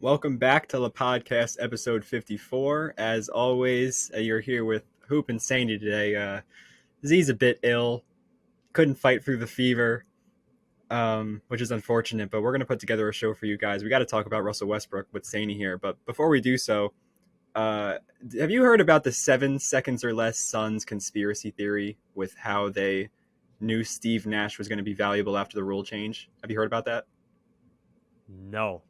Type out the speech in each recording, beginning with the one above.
Welcome back to LePodcast episode 54. As always, you're here with Hoop and Sandy today. Z's a bit ill, couldn't fight through the fever, which is unfortunate, but we're going to put together a show for you guys. We got to talk about Russell Westbrook with Sandy here, but before we do so, have you heard about the 7 seconds or less Suns conspiracy theory with how they knew Steve Nash was going to be valuable after the rule change? Have you heard about that? No.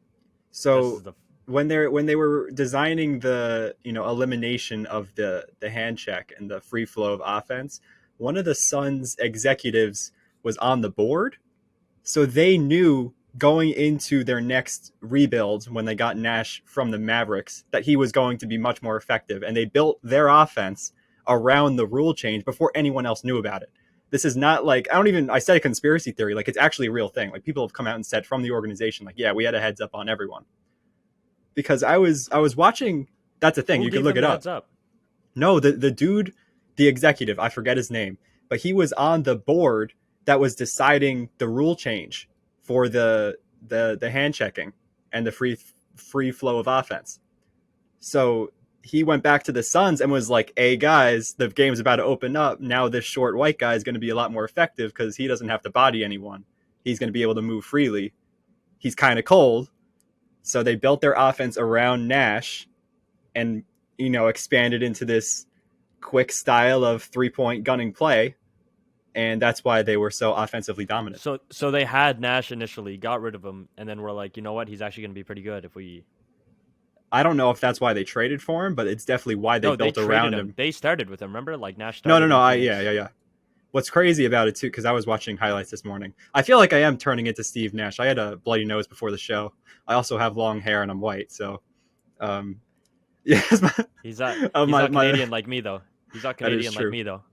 So when they were designing the elimination of the hand check and the free flow of offense, one of the Suns executives was on the board, so they knew going into their next rebuild when they got Nash from the Mavericks that he was going to be much more effective, and they built their offense around the rule change before anyone else knew about it. This is not like I said a conspiracy theory, like it's actually a real thing. Like people have come out and said from the organization, like, yeah, we had a heads up on everyone. Because I was watching, that's a thing. Who you can gave look them it the up. heads up? No, the dude, the executive, I forget his name, but he was on the board that was deciding the rule change for the hand checking and the free flow of offense. So he went back to the Suns and was like, hey guys, the game's about to open up. Now this short white guy is going to be a lot more effective because he doesn't have to body anyone. He's going to be able to move freely. He's kind of cold. So they built their offense around Nash and, expanded into this quick style of 3-point gunning play. And that's why they were so offensively dominant. So they had Nash initially, got rid of him, and then we're like, you know what? He's actually going to be pretty good if we. I don't know if that's why they traded for him, but it's definitely why they built around him. They started with him. Remember, like Nash started. No. Yeah. What's crazy about it too, because I was watching highlights this morning. I feel like I am turning into Steve Nash. I had a bloody nose before the show. I also have long hair and I'm white, so yeah. He's not Canadian like me though. He's not Canadian like me though.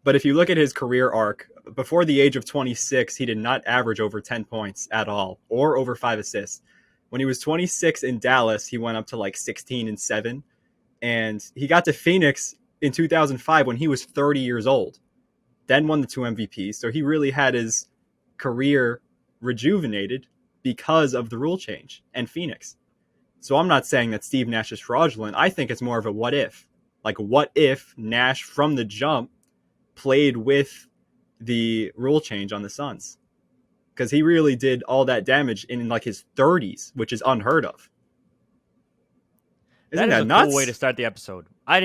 But if you look at his career arc, before the age of 26, he did not average over 10 points at all or over 5 assists. When he was 26 in Dallas, he went up to like 16 and 7. And he got to Phoenix in 2005 when he was 30 years old, then won the 2 MVPs. So he really had his career rejuvenated because of the rule change and Phoenix. So I'm not saying that Steve Nash is fraudulent. I think it's more of a what if. Like, what if Nash from the jump played with the rule change on the Suns? Because he really did all that damage in like his 30s, which is unheard of. Isn't that nuts? Cool way to start the episode. I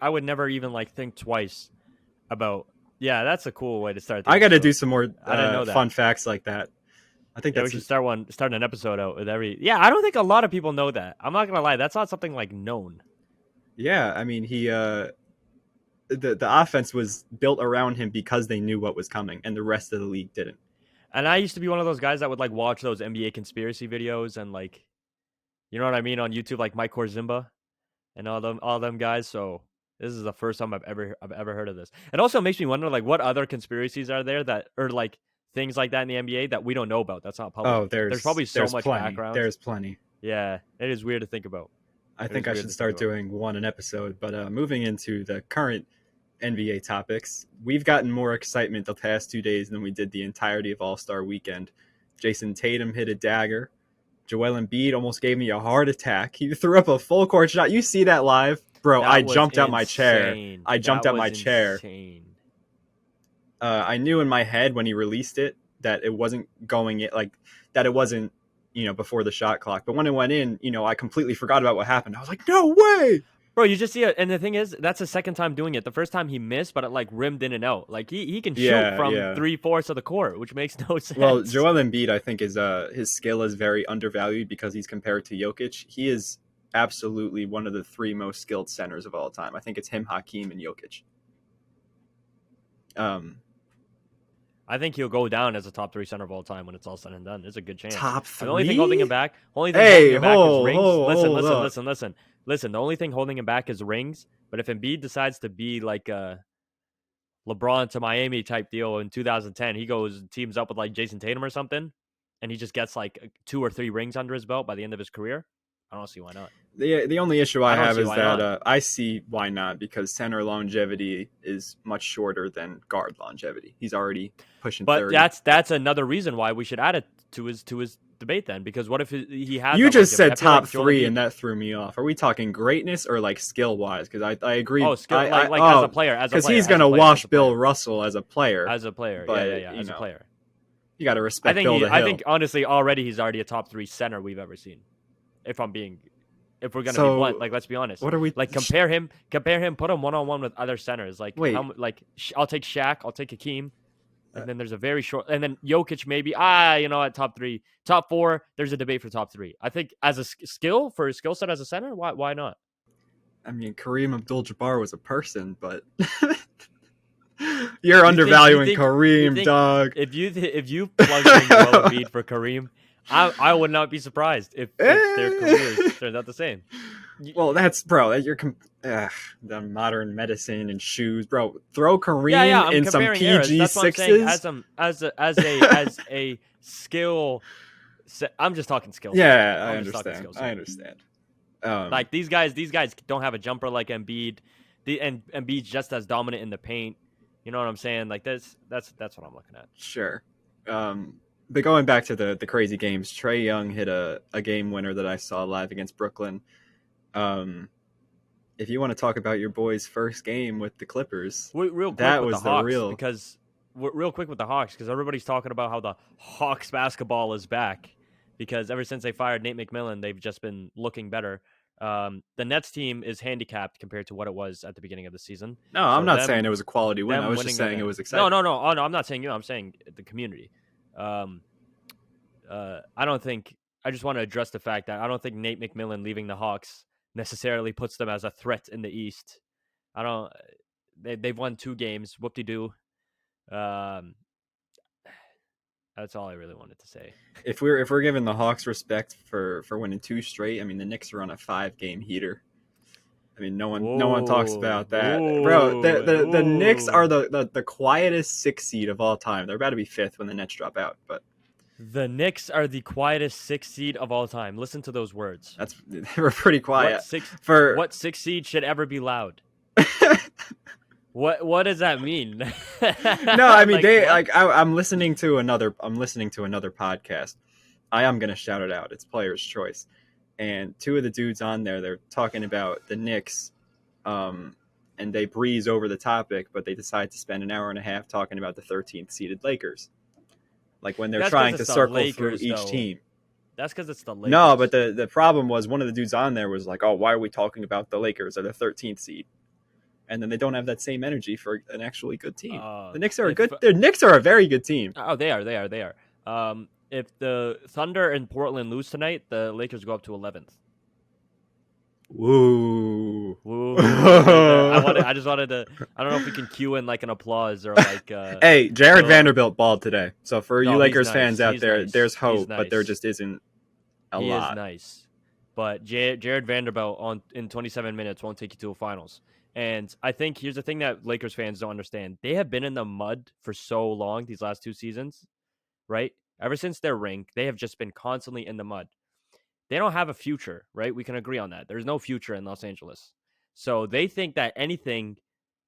would never even like think twice about. Yeah, that's a cool way to start. I got to do some more fun facts like that. I think we should start an episode out with every. Yeah, I don't think a lot of people know that. I'm not gonna lie, that's not something like known. Yeah, I mean the offense was built around him because they knew what was coming, and the rest of the league didn't. And I used to be one of those guys that would like watch those NBA conspiracy videos and like, you know what I mean, on YouTube, like Mike Korzimba and all them guys. So this is the first time I've ever heard of this. It also makes me wonder, like, what other conspiracies are there that are like things like that in the NBA that we don't know about. That's not public. Oh, there's probably so much background. There's plenty. Yeah, it is weird to think about. I think I should start doing one an episode. But moving into the current NBA topics, we've gotten more excitement the past 2 days than we did the entirety of All-Star Weekend. Jason Tatum hit a dagger. Joel Embiid almost gave me a heart attack. He threw up a full court shot. You see that live? Bro, I jumped out my chair. I jumped out my chair. I knew in my head when he released it that it wasn't going it, like that it wasn't, before the shot clock. But when it went in, I completely forgot about what happened. I was like, no way. Bro, you just see it, and the thing is, that's the second time doing it. The first time he missed, but it like rimmed in and out. Like he can shoot from 3/4 of the court, which makes no sense. Well, Joel Embiid, I think, is his skill is very undervalued because he's compared to Jokic. He is absolutely one of the 3 most skilled centers of all time. I think it's him, Hakeem, and Jokic. I think he'll go down as a top 3 center of all time when it's all said and done. There's a good chance. Top 3? The only thing holding him back, is rings. Listen. The only thing holding him back is rings. But if Embiid decides to be like a LeBron to Miami type deal in 2010, he teams up with like Jason Tatum or something, and he just gets like 2 or 3 rings under his belt by the end of his career. I don't see why not. The only issue I have is that I see why not, because center longevity is much shorter than guard longevity. He's already pushing 30. But that's another reason why we should add it to his debate then, because what if he has? You just said top like 3, and that threw me off. Are we talking greatness or like skill wise? Because I agree. Oh, skill like as a player, because he's gonna wash Bill Russell as a player. As a player, but, yeah, as a player. You got to respect Bill the Hill. I think honestly, already he's already a top 3 center we've ever seen. If we're gonna be blunt, like let's be honest. What are we like? Compare him, put him 1-on-1 with other centers. Like, wait, I'll take Shaq, I'll take Hakeem, and then there's a very short, and then Jokic maybe. At top 3, top 4. There's a debate for top 3. I think as a skill set as a center, why not? I mean, Kareem Abdul-Jabbar was a person, but you're undervaluing Kareem, dog. If you plug in Joel Embiid for Kareem, I would not be surprised if their careers turned out the same. Well, that's you're the modern medicine and shoes, bro. Throw Kareem in some PG6s. As a skill. I'm just talking skill. Yeah, I understand. Like these guys don't have a jumper like Embiid. And Embiid's just as dominant in the paint. You know what I'm saying? Like that's what I'm looking at. Sure. But going back to the crazy games, Trae Young hit a game winner that I saw live against Brooklyn. If you want to talk about your boy's first game with the Clippers, real quick with the Hawks, because everybody's talking about how the Hawks basketball is back, because ever since they fired Nate McMillan, they've just been looking better. The Nets team is handicapped compared to what it was at the beginning of the season. No, I'm not saying it was a quality win. I was just saying it was exciting. No. Oh, no, I'm not saying you. I'm saying the community. I just want to address the fact that I don't think Nate McMillan leaving the Hawks necessarily puts them as a threat in the East. They've won 2 games. Whoop-de-doo. That's all I really wanted to say. If we're giving the Hawks respect for winning 2 straight, I mean the Knicks are on a 5-game heater. I mean no one talks about that, bro. The Knicks are the quietest 6th seed of all time. They're about to be 5th when the Nets drop out, but the Knicks are the quietest 6th seed of all time. Listen to those words. We're pretty quiet. What 6th seed should ever be loud? What does that mean? No, I mean I'm listening to another podcast. I am gonna shout it out. It's Player's Choice, and 2 of the dudes on there, they're talking about the Knicks, and they breeze over the topic, but they decide to spend an hour and a half talking about the 13th seeded Lakers. Like when they're trying to circle through each team. That's because it's the Lakers. No, but the problem was one of the dudes on there was like, oh, why are we talking about the Lakers at the 13th seed? And then they don't have that same energy for an actually good team. The Knicks are the Knicks are a very good team. Oh, they are. If the Thunder and Portland lose tonight, the Lakers go up to 11th. Woo. I just wanted to. I don't know if we can cue in like an applause or like. Hey, Jared Vanderbilt balled today. So for you Lakers fans out there, there's hope, but there just isn't a lot. He is nice, but Jared Vanderbilt in 27 minutes won't take you to a finals. And I think here's the thing that Lakers fans don't understand: they have been in the mud for so long these last 2 seasons, right? Ever since their ring, they have just been constantly in the mud. They don't have a future, right? We can agree on that. There's no future in Los Angeles. So they think that anything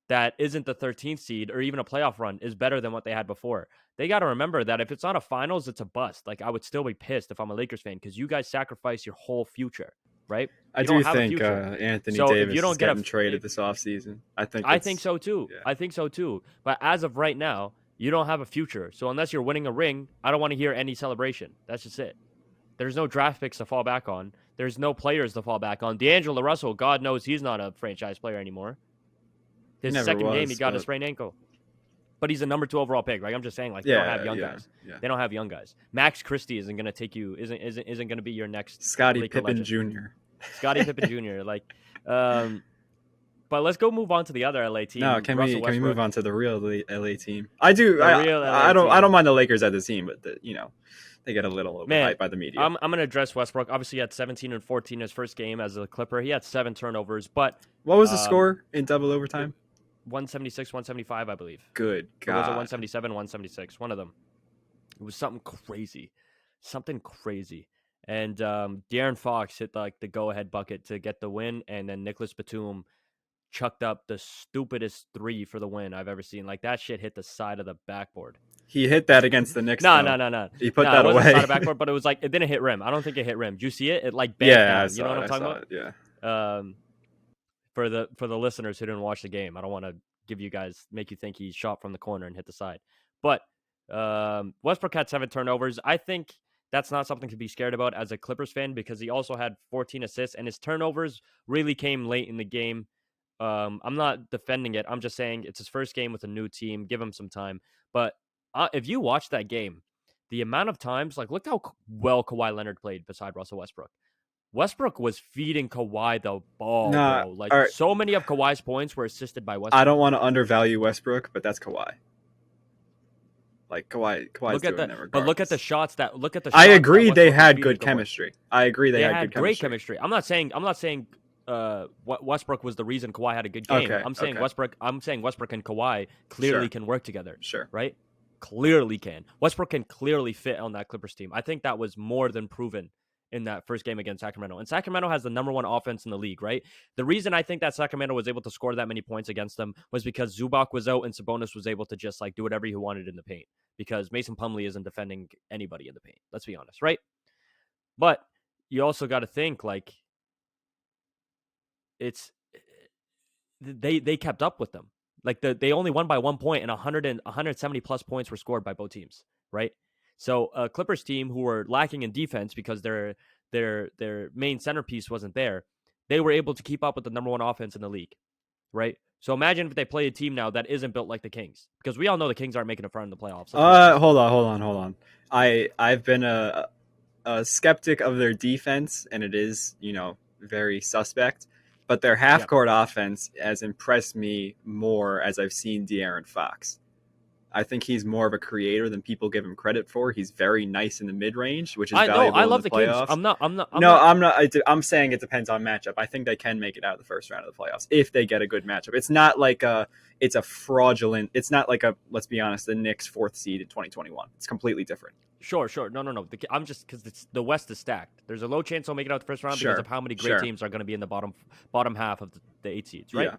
that isn't the 13th seed or even a playoff run is better than what they had before. They got to remember that if it's not a finals, it's a bust. Like I would still be pissed if I'm a Lakers fan because you guys sacrifice your whole future, right? I do think Anthony Davis is getting traded this offseason. I think so too. Yeah. I think so too. But as of right now, you don't have a future. So unless you're winning a ring, I don't want to hear any celebration. That's just it. There's no draft picks to fall back on. There's no players to fall back on. D'Angelo Russell, God knows he's not a franchise player anymore. His second game, he got a sprained ankle. But he's a number 2 overall pick, right? I'm just saying, like, they don't have young guys. Yeah. They don't have young guys. Max Christie isn't going to take you, isn't going to be your next Scottie Pippen Jr. Scottie Pippen Jr. Like, but let's go move on to the other LA team. No, can we move on to the real LA team? I don't mind the Lakers as a team, but they get a little overhyped by the media. I'm going to address Westbrook. Obviously, he had 17 and 14 his first game as a Clipper. He had 7 turnovers, but what was the score in double overtime? 176, 175, I believe. Good God. Or was it 177, 176? One of them. It was something crazy. And De'Aaron Fox hit like the go-ahead bucket to get the win, and then Nicholas Batum chucked up the stupidest 3 for the win I've ever seen. Like that shit hit the side of the backboard. He hit that against the Knicks. No. He put No, that it wasn't away. slide backboard, but it was like it didn't hit rim. I don't think it hit rim. Do you see it? It like bent Yeah, down. I saw You know what it. I'm talking about? It, yeah. For the listeners who didn't watch the game, I don't want to make you think he shot from the corner and hit the side. But Westbrook had 7 turnovers. I think that's not something to be scared about as a Clippers fan because he also had 14 assists and his turnovers really came late in the game. I'm not defending it. I'm just saying it's his first game with a new team. Give him some time. But if you watch that game, the amount of times, like, look how well Kawhi Leonard played beside Russell Westbrook. Westbrook was feeding Kawhi the ball, Nah, bro. Like, all right. so many of Kawhi's points were assisted by Westbrook. I don't want to undervalue Westbrook, but that's Kawhi. Like Kawhi's doing that regardless. But look at the shots. I agree they had good chemistry. I agree they had great chemistry. I'm not saying Westbrook was the reason Kawhi had a good game. Okay, I'm saying okay. Westbrook and Kawhi clearly can work together. Sure. Right? Clearly can. Westbrook can clearly fit on that Clippers team. I think that was more than proven in that first game against Sacramento. And Sacramento has the #1 offense in the league, right? The reason I think that Sacramento was able to score that many points against them was because Zubac was out and Sabonis was able to just like do whatever he wanted in the paint because Mason Plumlee isn't defending anybody in the paint. Let's be honest, right? But you also got to think like they kept up with them. Like they only won by 1 point and 170 plus points were scored by both teams, right? So a Clippers team who were lacking in defense because their main centerpiece wasn't there, they were able to keep up with the #1 offense in the league, right? So imagine if they play a team now that isn't built like the Kings, because we all know the Kings aren't making a front in the playoffs. Hold on. I've been a skeptic of their defense, and it is very suspect. But their half-court offense has impressed me more as I've seen De'Aaron Fox. I think he's more of a creator than people give him credit for. He's very nice in the mid-range, which is valuable I love in the playoffs. Kings. I'm saying it depends on matchup. I think they can make it out of the first round of the playoffs if they get a good matchup. It's not like it's a fraudulent. It's not like let's be honest, the Knicks 4th seed in 2021. It's completely different. Sure. No. I'm just because the West is stacked. There's a low chance they'll make it out the first round because of how many great teams are going to be in the bottom half of the 8 seeds, right? Yeah.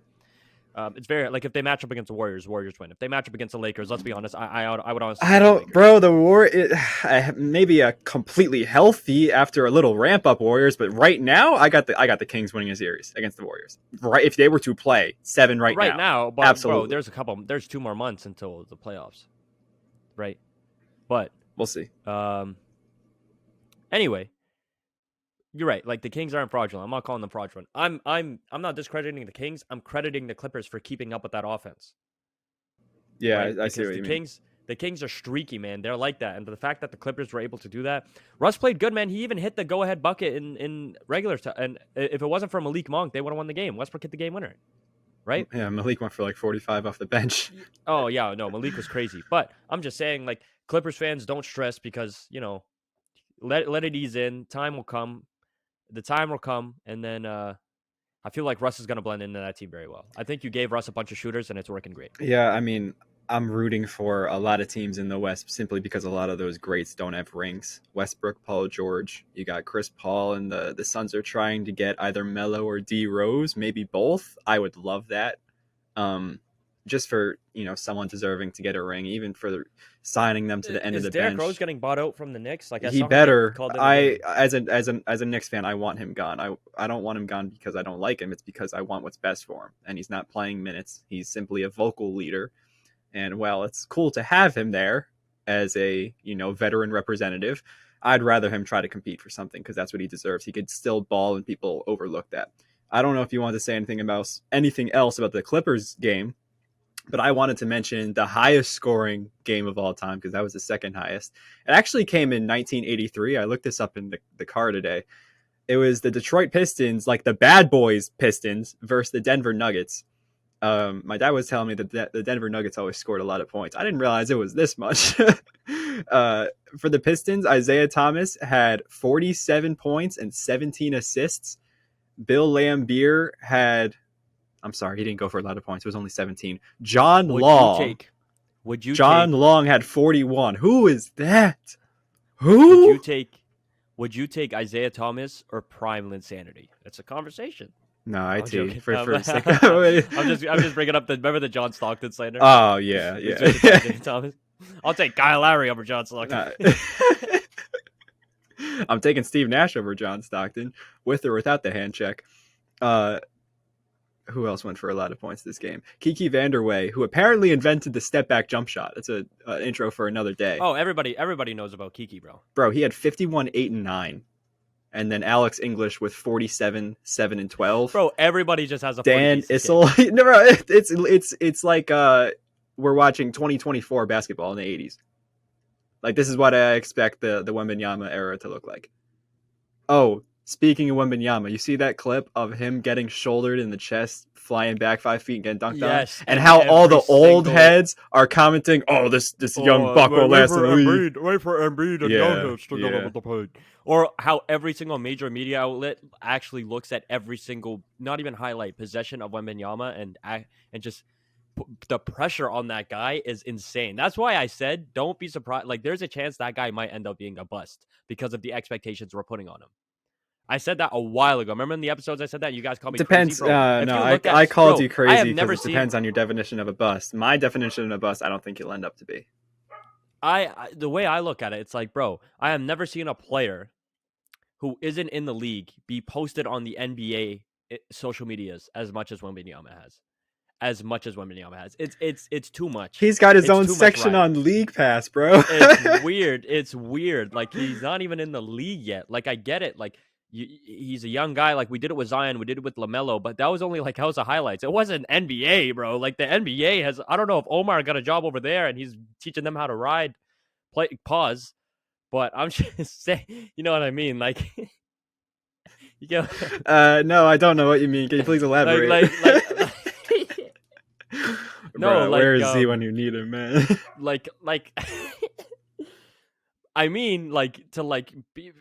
It's very like if they match up against the Warriors win. If they match up against the Lakers, let's be honest, I would honestly. I don't, bro. The maybe a completely healthy after a little ramp up Warriors, but right now I got the Kings winning a series against the Warriors. Right, if they were to play 7 right now, but absolutely. Bro, there's 2 more months until the playoffs, right? But we'll see. Anyway. You're right. Like the Kings aren't fraudulent. I'm not calling them fraudulent. I'm not discrediting the Kings. I'm crediting the Clippers for keeping up with that offense. Yeah, right? I see what you mean. The Kings are streaky, man. They're like that. And the fact that the Clippers were able to do that, Russ played good, man. He even hit the go-ahead bucket in regular time. And if it wasn't for Malik Monk, they would have won the game. Westbrook hit the game winner, right? Yeah, Malik went for like 45 off the bench. Oh yeah, no, Malik was crazy. But I'm just saying, like Clippers fans don't stress because let it ease in. Time will come. The time will come, and then I feel like Russ is going to blend into that team very well. I think you gave Russ a bunch of shooters, and it's working great. Yeah, I mean, I'm rooting for a lot of teams in the West simply because a lot of those greats don't have rings. Westbrook, Paul George, you got Chris Paul, and the Suns are trying to get either Melo or D Rose, maybe both. I would love that. Just for someone deserving to get a ring, even for signing them to the end of the bench. Is Derrick Rose getting bought out from the Knicks? Like he better. As a Knicks fan, I want him gone. I don't want him gone because I don't like him. It's because I want what's best for him, and he's not playing minutes. He's simply a vocal leader, and while it's cool to have him there as a veteran representative, I'd rather him try to compete for something because that's what he deserves. He could still ball, and people overlook that. I don't know if you want to say anything else about the Clippers game. But I wanted to mention the highest scoring game of all time because that was the second highest. It actually came in 1983. I looked this up in the car today. It was the Detroit Pistons, like the bad boys Pistons, versus the Denver Nuggets. My dad was telling me that the Denver Nuggets always scored a lot of points. I didn't realize it was this much. For the Pistons, Isaiah Thomas had 47 points and 17 assists. Bill Laimbeer had... I'm sorry, he didn't go for a lot of points. It was only 17. John Long had 41. Who is that? Who? Would you take Isaiah Thomas or Prime Linsanity? It's a conversation. No, I take for a second. I'm just bringing up remember the John Stockton slander? Oh yeah. Thomas. I'll take Kyle Lowry over John Stockton. I'm taking Steve Nash over John Stockton, with or without the hand check. Who else went for a lot of points this game? Kiki Vanderway, who apparently invented the step back jump shot. That's an intro for another day. Oh, everybody knows about Kiki, bro. Bro, he had 51, 8, and 9. And then Alex English with 47, 7, and 12. Bro, everybody just has a Dan Issel. No, bro, it's like we're watching 2024 basketball in the 80s. Like, this is what I expect the Wembanyama era to look like. Oh, speaking of Wembanyama, you see that clip of him getting shouldered in the chest, flying back 5 feet and getting dunked on? And how all the old heads are commenting, oh, this young buck will last in the league. Wait for Embiid and Jokic to go over the plate. Or how every single major media outlet actually looks at every single, not even highlight, possession of Wembanyama and just the pressure on that guy is insane. That's why I said don't be surprised. Like, there's a chance that guy might end up being a bust because of the expectations we're putting on him. I said that a while ago. Remember in the episodes I said that? You guys called me crazy, bro. I called you crazy because it depends on your definition of a bust. My definition of a bust, I don't think he'll end up to be. The way I look at it, it's like, bro, I have never seen a player who isn't in the league be posted on the NBA social medias as much as Wembanyama has. It's too much. He's got his own section on League Pass, bro. It's weird. Like, he's not even in the league yet. Like, I get it. Like, he's a young guy. Like, we did it with Zion, we did it with LaMelo, but that was only like House of Highlights. It wasn't NBA, bro. Like, the NBA has, I don't know if Omar got a job over there and he's teaching them how to ride. Pause. But I'm just saying, you know what I mean? Like, you know, no, I don't know what you mean. Can you please elaborate? No, bro, where is he when you need him, man? like, I mean, like, to like be.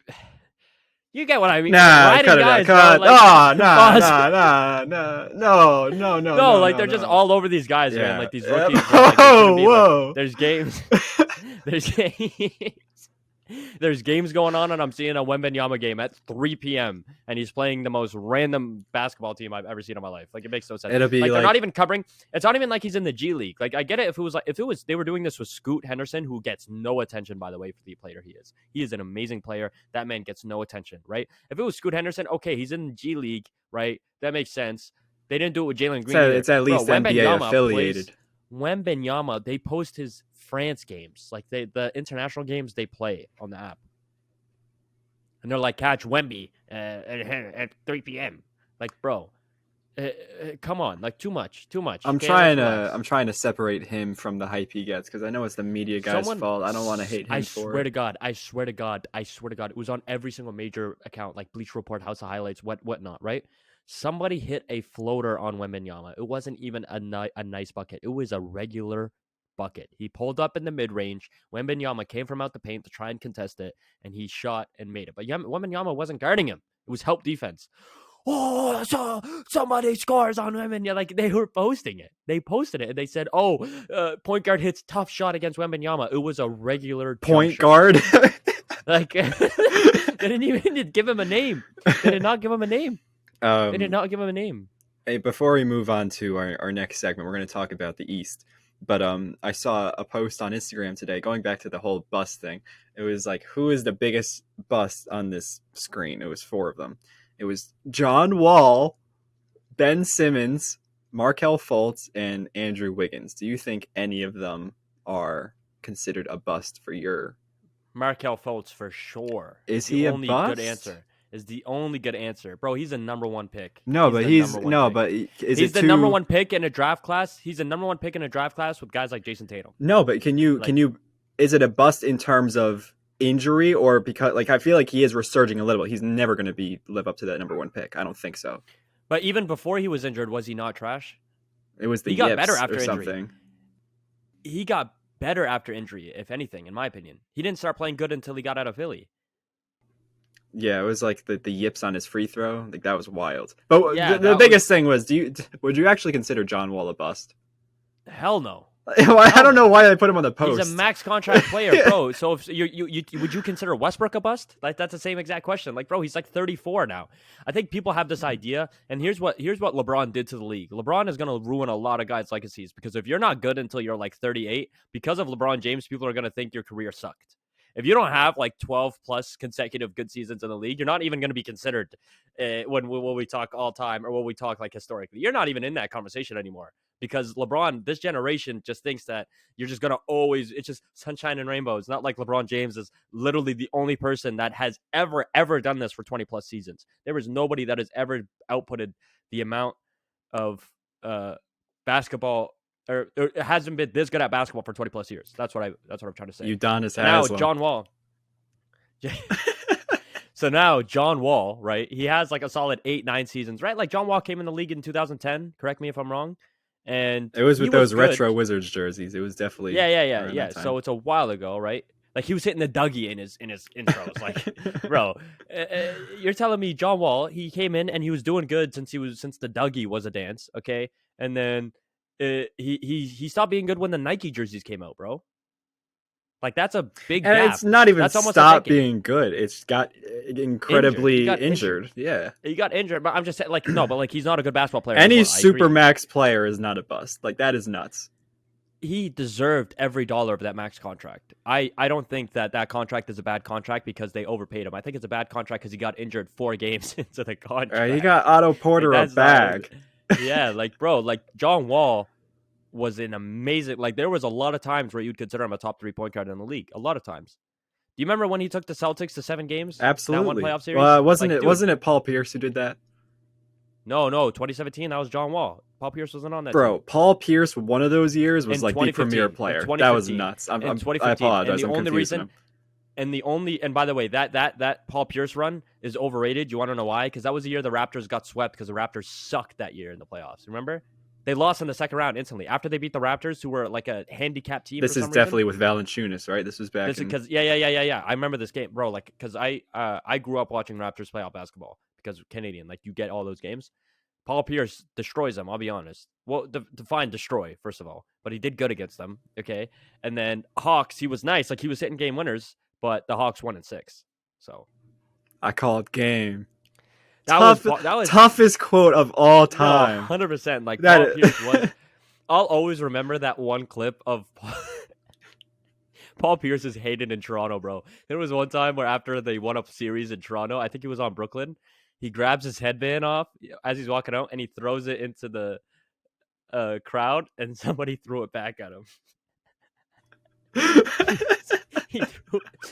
You get what I mean? Nah, cut it out. Cut. Bro, like, No, like, they're just all over these guys, man. Like, these rookies. Whoa. There's games. There's games going on, and I'm seeing a Wembanyama game at 3 p.m. and he's playing the most random basketball team I've ever seen in my life. Like, it makes no sense. It'll be like they're not even covering. It's not even like he's in the G League. Like, I get it if it was they were doing this with Scoot Henderson, who gets no attention, by the way, for the player he is. He is an amazing player. That man gets no attention, right? If it was Scoot Henderson, okay, he's in the G League, right? That makes sense. They didn't do it with Jalen Green. It's at least NBA affiliated. Wembanyama, they post his France games, like the international games they play on the app, and they're like, catch Wemby at 3 p.m. Like, bro, come on, like, too much. I'm trying to separate him from the hype he gets, because I know it's the media guy's fault. I don't want to hate him for it. I swear to God, it was on every single major account, like Bleacher Report, House of Highlights, whatnot, right? Somebody hit a floater on Wembanyama. It wasn't even a nice bucket. It was a regular bucket. He pulled up in the mid-range. Wembanyama came from out the paint to try and contest it, and he shot and made it. But Wembanyama wasn't guarding him. It was help defense. Oh, so somebody scores on Wembanyama. Like, they were posting it. They posted it, and they said, point guard hits tough shot against Wembanyama. It was a regular point guard. Like, they didn't even give him a name. They did not give him a name. They did not give him a name. Hey, before we move on to our next segment, we're going to talk about the East. But I saw a post on Instagram today, going back to the whole bust thing. It was like, who is the biggest bust on this screen? It was 4 of them. It was John Wall, Ben Simmons, Markelle Fultz, and Andrew Wiggins. Do you think any of them are considered a bust for your... Markelle Fultz for sure. Is he a bust? Good answer. Is the only good answer, bro. He's a number 1 pick. He's the number 1 pick in a draft class. He's a number 1 pick in a draft class with guys like Jason Tatum. No, but can you is it a bust in terms of injury, or because, like, I feel like he is resurging a little bit. He's never going to live up to that number 1 pick. I don't think so. But even before he was injured, was he not trash? It was he got better after injury. Something. He got better after injury, if anything, in my opinion. He didn't start playing good until he got out of Philly. Yeah, it was like the yips on his free throw. Like, that was wild. But yeah, the biggest thing was, would you actually consider John Wall a bust? Hell no. I don't know why they put him on the post. He's a max contract player, bro. So if you would you consider Westbrook a bust? Like that's the same exact question. Like, bro, he's like 34 now. I think people have this idea, and here's what LeBron did to the league. LeBron is gonna ruin a lot of guys' legacies because if you're not good until you're like 38, because of LeBron James, people are gonna think your career sucked. If you don't have like 12 plus consecutive good seasons in the league, you're not even going to be considered when we talk all time or when we talk like historically. You're not even in that conversation anymore because LeBron, this generation just thinks that you're just going to always, it's just sunshine and rainbows. Not like LeBron James is literally the only person that has ever done this for 20 plus seasons. There is nobody that has ever outputted the amount of basketball or it hasn't been this good at basketball for 20 plus years. That's what I'm trying to say. Udonis now Haslem. John Wall. So now John Wall, right? He has like a solid 8-9 seasons, right? Like John Wall came in the league in 2010. Correct me if I'm wrong. And it was with those good. retro Wizards jerseys. It was definitely yeah. So it's a while ago, right? Like he was hitting the Dougie in his intros. Like, bro, you're telling me John Wall? He came in and he was doing good since the Dougie was a dance, okay? And then he stopped being good when the Nike jerseys came out, bro. Like that's a big gap. And it's not even stopped being good. It's got incredibly injured. Yeah, he got injured. But I'm just saying, like, no, but like he's not a good basketball player. Any supermax player is not a bust. Like that is nuts. He deserved every dollar of that max contract. I don't think that contract is a bad contract because they overpaid him. I think it's a bad contract because he got injured 4 games into the contract. He got Otto Porter like, a bag. Yeah, like bro, like John Wall was an amazing. Like there was a lot of times where you'd consider him a top 3 point guard in the league. A lot of times. Do you remember when he took the Celtics to 7 games? Absolutely. That one playoff series. Wasn't it Paul Pierce who did that? No, 2017. That was John Wall. Paul Pierce wasn't on that. Bro, team. Paul Pierce, one of those years was like the premier player. That was nuts. I apologize. I'm confusing him. And by the way, that Paul Pierce run is overrated. You want to know why? Because that was the year the Raptors got swept because the Raptors sucked that year in the playoffs. Remember? They lost in the second round instantly after they beat the Raptors, who were like a handicapped team. This is definitely with Valanciunas, right? This was back. Because yeah. I remember this game, bro. Like because I grew up watching Raptors playoff basketball because Canadian. Like you get all those games. Paul Pierce destroys them, I'll be honest. Well, define destroy, first of all. But he did good against them, okay? And then Hawks, he was nice. Like, he was hitting game winners, but the Hawks won in 6. So. I call it game. That was toughest quote of all time. No, 100%. Like, Paul Pierce was... I'll always remember that one clip of... Paul Pierce is hated in Toronto, bro. There was one time where after they won a series in Toronto, I think he was on Brooklyn, he grabs his headband off as he's walking out, and he throws it into the crowd, and somebody threw it back at him.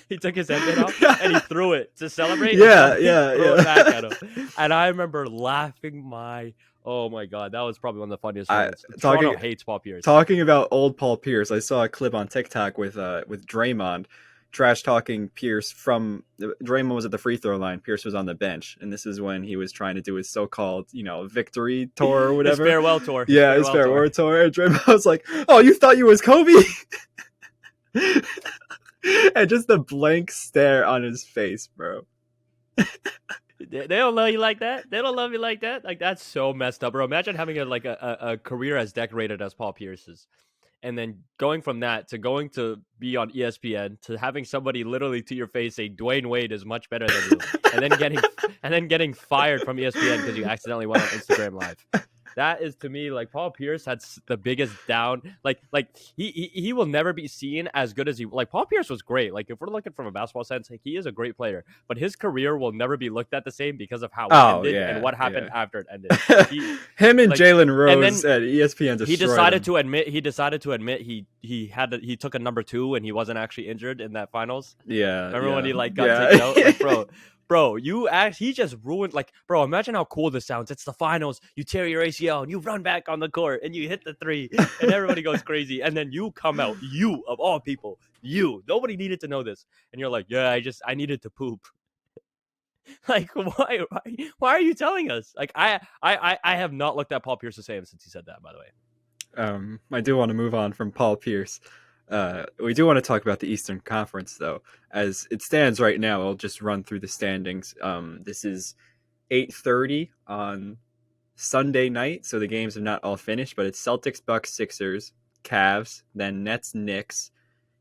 He took his headband off, and he threw it to celebrate. Yeah. It back at him. And I remember laughing oh my God, that was probably one of the funniest ones. Toronto hates Paul Pierce. Talking about old Paul Pierce, I saw a clip on TikTok with Draymond trash talking Pierce from Draymond was at the free throw line. Pierce was on the bench, and this is when he was trying to do his so-called, victory tour or whatever. His farewell tour. Yeah, his farewell tour. And Draymond was like, "Oh, you thought you was Kobe?" And just the blank stare on his face, bro. They don't love you like that. They don't love you like that. Like that's so messed up, bro. Imagine having a career as decorated as Paul Pierce's. And then going from that to going to be on ESPN to having somebody literally to your face say Dwayne Wade is much better than you, and then getting fired from ESPN because you accidentally went on Instagram Live. That is to me like Paul Pierce had the biggest down. Like he will never be seen as good as he. Like Paul Pierce was great. Like if we're looking from a basketball sense, like, he is a great player, but his career will never be looked at the same because of how it ended and what happened after it ended. Him and Jalen Rose at ESPN. He decided to admit he took a number 2 and he wasn't actually injured in that finals. Yeah, remember when he got taken out, like, bro, he just ruined, like, bro, imagine how cool this sounds. It's the finals. You tear your ACL and you run back on the court and you hit the 3 and everybody goes crazy. And then you come out, you of all people, nobody needed to know this. And you're like, yeah, I needed to poop. Like, why are you telling us? Like, I have not looked at Paul Pierce the same since he said that, by the way. I do want to move on from Paul Pierce. We do want to talk about the Eastern Conference, though. As it stands right now, I'll just run through the standings. This is 8:30 on Sunday night, so the games are not all finished, but it's Celtics, Bucks, Sixers, Cavs, then Nets, Knicks,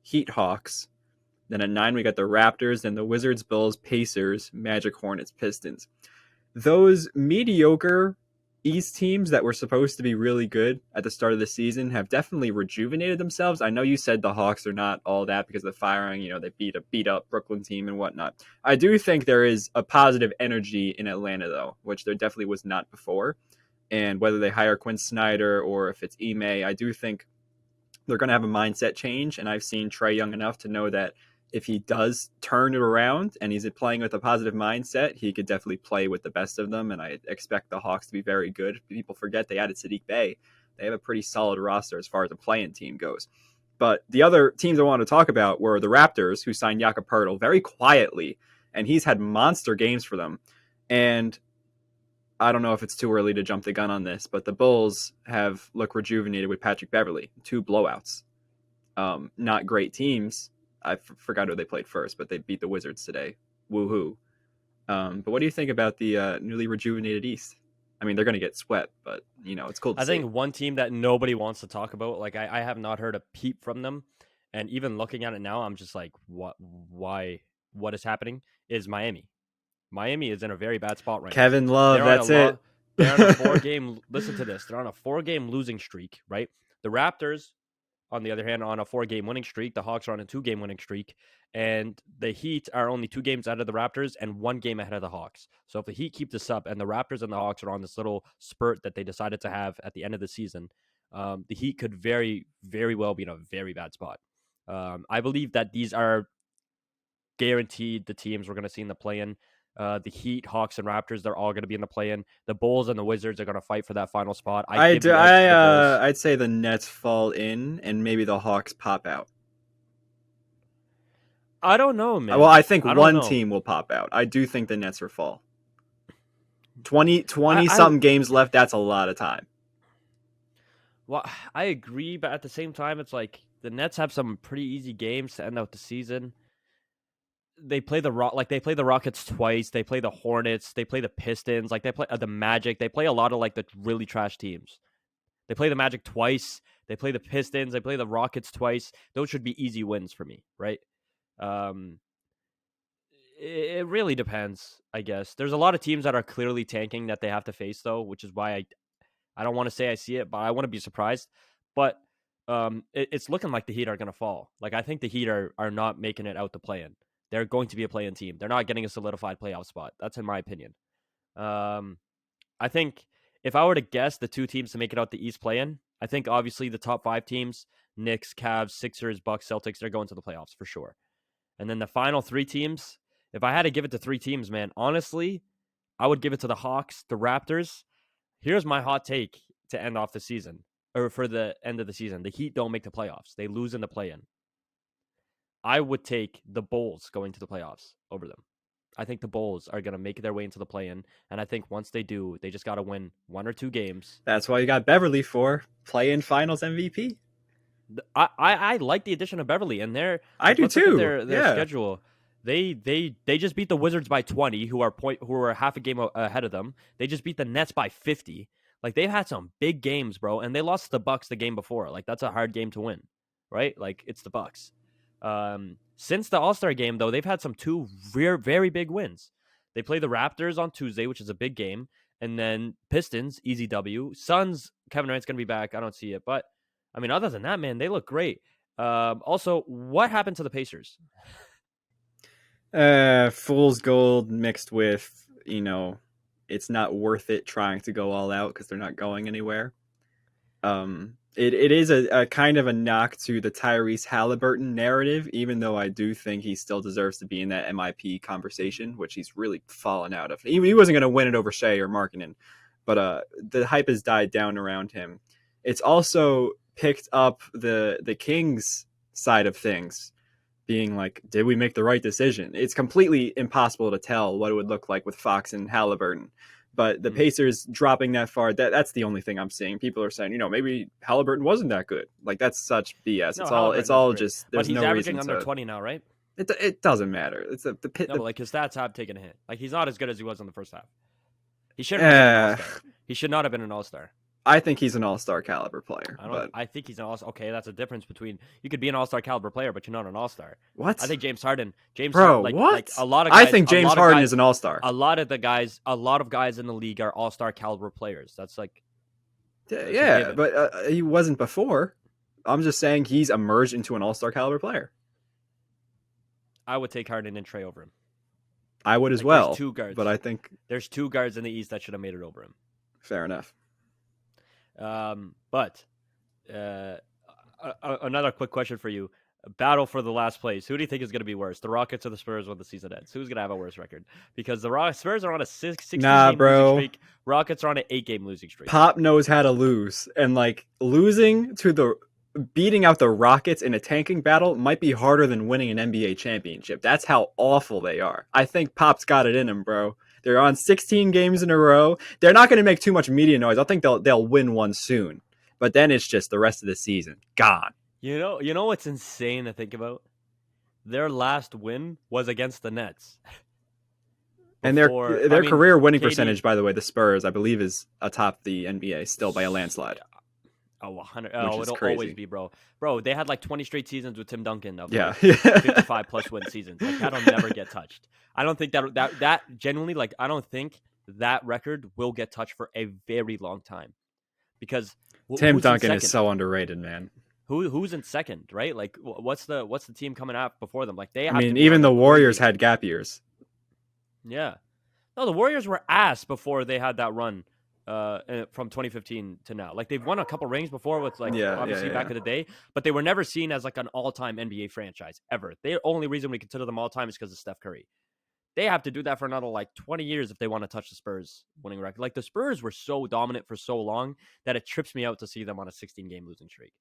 Heat, Hawks. Then at 9, we got the Raptors, then the Wizards, Bulls, Pacers, Magic, Hornets, Pistons. Those mediocre East teams that were supposed to be really good at the start of the season have definitely rejuvenated themselves. I know you said the Hawks are not all that because of the firing. They beat up Brooklyn team and whatnot. I do think there is a positive energy in Atlanta, though, which there definitely was not before. And whether they hire Quinn Snyder or if it's Ime, I do think they're going to have a mindset change. And I've seen Trae Young enough to know that if he does turn it around and he's playing with a positive mindset, he could definitely play with the best of them. And I expect the Hawks to be very good. People forget they added Sadiq Bey. They have a pretty solid roster as far as the play-in team goes. But the other teams I want to talk about were the Raptors, who signed Jakob Poeltl very quietly, and he's had monster games for them. And I don't know if it's too early to jump the gun on this, but the Bulls have looked rejuvenated with Patrick Beverley. 2 blowouts. Not great teams. I forgot who they played first, but they beat the Wizards today. Woohoo. But what do you think about the newly rejuvenated East? I mean, they're going to get swept, but, it's cool to see. I think one team that nobody wants to talk about, like I have not heard a peep from them, and even looking at it now, I'm just like, what is happening, is Miami. Miami is in a very bad spot right Kevin Love, that's it. They're on a 4-game, listen to this, they're on a 4-game losing streak, right? The Raptors, on the other hand, are on a 4-game winning streak. The Hawks are on a 2-game winning streak. And the Heat are only 2 games ahead of the Raptors and 1 game ahead of the Hawks. So if the Heat keep this up and the Raptors and the Hawks are on this little spurt that they decided to have at the end of the season, the Heat could very, very well be in a very bad spot. I believe that these are guaranteed the teams we're going to see in the play-in. The Heat, Hawks, and Raptors, they're all going to be in the play-in. The Bulls and the Wizards are going to fight for that final spot. I'd say the Nets fall in, and maybe the Hawks pop out. I don't know, man. Well, I think one team will pop out. I do think the Nets will fall. 20-something games left, that's a lot of time. Well, I agree, but at the same time, it's like the Nets have some pretty easy games to end out the season. They play the Rockets twice. They play the Hornets. They play the Pistons. Like they play the Magic. They play a lot of like the really trash teams. They play the Magic twice. They play the Pistons. They play the Rockets twice. Those should be easy wins for me, right? It really depends, I guess. There's a lot of teams that are clearly tanking that they have to face, though, which is why I don't want to say I see it, but I want to be surprised. But it's looking like the Heat are going to fall. Like I think the Heat are not making it out the play-in. They're going to be a play-in team. They're not getting a solidified playoff spot. That's in my opinion. I think if I were to guess the 2 teams to make it out the East play-in, I think obviously the top 5 teams, Knicks, Cavs, Sixers, Bucks, Celtics, they're going to the playoffs for sure. And then the final 3 teams, if I had to give it to 3 teams, man, honestly, I would give it to the Hawks, the Raptors. Here's my hot take to end off the season, or for the end of the season. The Heat don't make the playoffs. They lose in the play-in. I would take the Bulls going to the playoffs over them. I think the Bulls are going to make their way into the play-in, and I think once they do, they just got to win 1 or 2 games. That's why you got Beverly for play-in finals MVP. I like the addition of Beverly, and I do too. Their schedule. They just beat the Wizards by 20, who are half a game ahead of them. They just beat the Nets by 50. Like they've had some big games, bro, and they lost to the Bucks the game before. Like that's a hard game to win, right? Like it's the Bucks. Since the All-Star game, though, they've had some 2 very, very big wins. They play the Raptors on Tuesday, which is a big game, and then Pistons, easy W. Suns, Kevin Durant's gonna be back. I don't see it, but I mean, other than that, man, they look great. Also, what happened to the Pacers? Fool's gold mixed with, it's not worth it trying to go all out because they're not going anywhere. It is a kind of a knock to the Tyrese Halliburton narrative, even though I do think he still deserves to be in that MIP conversation, which he's really fallen out of. He wasn't going to win it over Shea or Markkanen, but the hype has died down around him. It's also picked up the Kings side of things, being like, did we make the right decision? It's completely impossible to tell what it would look like with Fox and Halliburton. But the Pacers dropping that far, that's the only thing I'm seeing. People are saying, maybe Halliburton wasn't that good. Like, that's such BS. No, it's all just, there's but he's no averaging reason under to, 20 now, right? It doesn't matter. It's but like his stats have taken a hit. Like he's not as good as he was in the first half. He should not have been an all-star. I think he's an all-star caliber player. I think he's an all-star. Okay, that's a difference between you could be an all-star caliber player, but you're not an all-star. What? I think James Harden. What? Like a lot of guys. I think James Harden is an all-star. A lot of guys in the league are all-star caliber players. That's like. Yeah, but he wasn't before. I'm just saying he's emerged into an all-star caliber player. I would take Harden and Trey over him. I would as well. There's 2 guards, but I think there's 2 guards in the East that should have made it over him. Fair enough. But another quick question for you: battle for the last place. Who do you think is going to be worse, the Rockets or the Spurs when the season ends? Who's going to have a worse record? Because the Spurs are on a 16-game losing streak. Rockets are on an 8-game losing streak. Pop knows how to lose, and like beating out the Rockets in a tanking battle might be harder than winning an NBA championship. That's how awful they are. I think Pop's got it in him, bro. They're on 16 games in a row. They're not going to make too much media noise. I think they'll win one soon. But then it's just the rest of the season gone. You know what's insane to think about? Their last win was against the Nets. And their career winning percentage, by the way, the Spurs, I believe, is atop the NBA still by a landslide. Oh, 100. Oh, it'll always be, bro. Bro, they had like 20 straight seasons with Tim Duncan of 55 plus win seasons. Like that'll never get touched. I don't think that genuinely, like, I don't think that record will get touched for a very long time, because Tim Duncan is so underrated, man. Who's in second, right? Like, what's the team coming out before them? Like, even the Warriors had gap years. Yeah, no, the Warriors were ass before they had that run. From 2015 to now, like they've won a couple rings before with back in the day, but they were never seen as like an all-time NBA franchise ever. The only reason we consider them all-time is because of Steph Curry. They have to do that for another like 20 years if they want to touch the Spurs winning record. Like the Spurs were so dominant for so long that it trips me out to see them on a 16-game losing streak.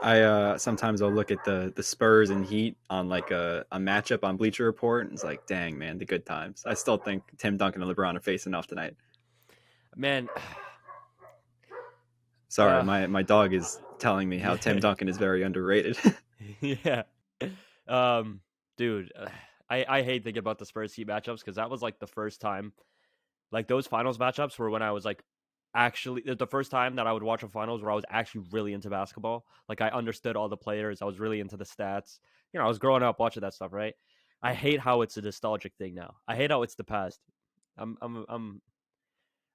I sometimes I'll look at the Spurs and Heat on like a matchup on Bleacher Report, and it's like, dang, man, the good times. I still think Tim Duncan and LeBron are facing off tonight. Man, sorry, my dog is telling me how Tim Duncan is very underrated. Yeah, dude, I hate thinking about the Spurs Heat matchups because that was like the first time, like those finals matchups were when I was like. Actually, the first time that I would watch a finals where I was actually really into basketball. Like I understood all the players. I was really into the stats. I was growing up watching that stuff, right? I hate how it's a nostalgic thing now. I hate how it's the past. I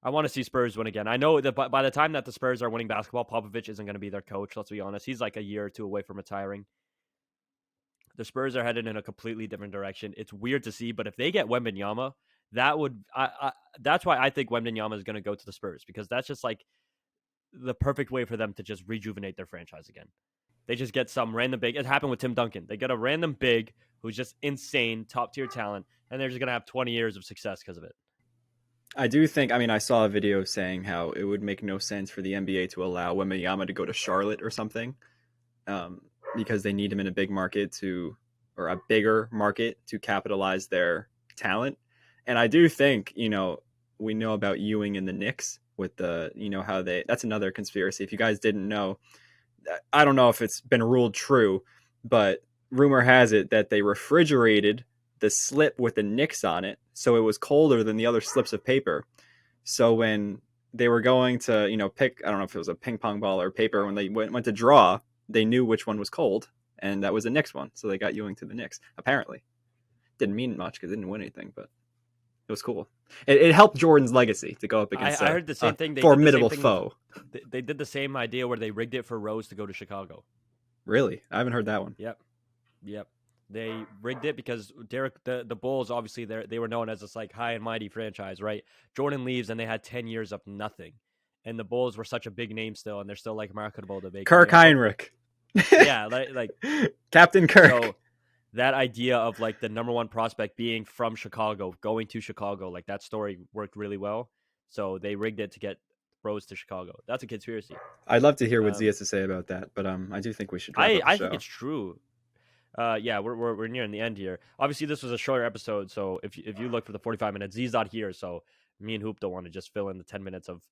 want to see Spurs win again. I know that by the time that the Spurs are winning basketball, Popovich isn't going to be their coach. Let's be honest. He's like a year or two away from retiring. The Spurs are headed in a completely different direction. It's weird to see, but if they get Wembanyama, that's why I think Wembanyama is going to go to the Spurs, because that's just like the perfect way for them to just rejuvenate their franchise again. They just get some random big. It happened with Tim Duncan. They get a random big who's just insane, top tier talent, and they're just going to have 20 years of success because of it. I do think, I saw a video saying how it would make no sense for the NBA to allow Wembanyama to go to Charlotte or something, because they need him in a big market or a bigger market to capitalize their talent. And I do think, we know about Ewing and the Knicks with the, how that's another conspiracy. If you guys didn't know, I don't know if it's been ruled true, but rumor has it that they refrigerated the slip with the Knicks on it, so it was colder than the other slips of paper. So when they were going to, pick, I don't know if it was a ping pong ball or paper, when they went to draw, they knew which one was cold, and that was the Knicks one. So they got Ewing to the Knicks, apparently. Didn't mean much because they didn't win anything, but it was cool. It helped Jordan's legacy to go up against I heard the same thing. Formidable foe. They did the same idea where they rigged it for Rose to go to Chicago. Really? I haven't heard that one. Yep. They rigged it because the Bulls, obviously, they were known as this like high and mighty franchise, right? Jordan leaves and they had 10 years of nothing. And the Bulls were such a big name still, and they're still like marketable to make. Kirk Heinrich. Yeah, like Captain Kirk. So, that idea of like the number one prospect being from Chicago, going to Chicago, like that story worked really well. So they rigged it to get Rose to Chicago. That's a conspiracy. I'd love to hear what Z has to say about that, but I do think we should. I think it's true. Yeah, we're nearing the end here. Obviously, this was a shorter episode, so if you look for the 45 minutes, Z's not here, so me and Hoop don't want to just fill in the 10 minutes of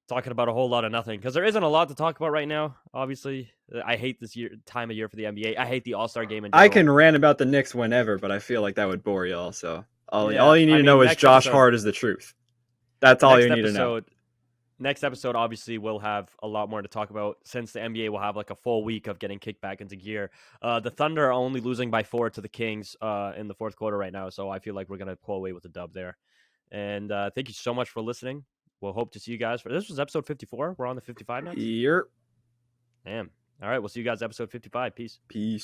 talking about a whole lot of nothing, because there isn't a lot to talk about right now. Obviously, I hate this time of year for the NBA. I hate the All-Star game in general. I can rant about the Knicks whenever, but I feel like that would bore you all. So all you need to know is Josh Hart is the truth. That's all you need to know. next episode, obviously, we'll have a lot more to talk about since the NBA will have like a full week of getting kicked back into gear. The Thunder are only losing by 4 to the Kings in the fourth quarter right now, so I feel like we're going to pull away with a dub there. And thank you so much for listening. We'll hope to see you guys. This was episode 54. We're on the 55 next. Yep. Damn. All right, we'll see you guys episode 55. Peace. Peace.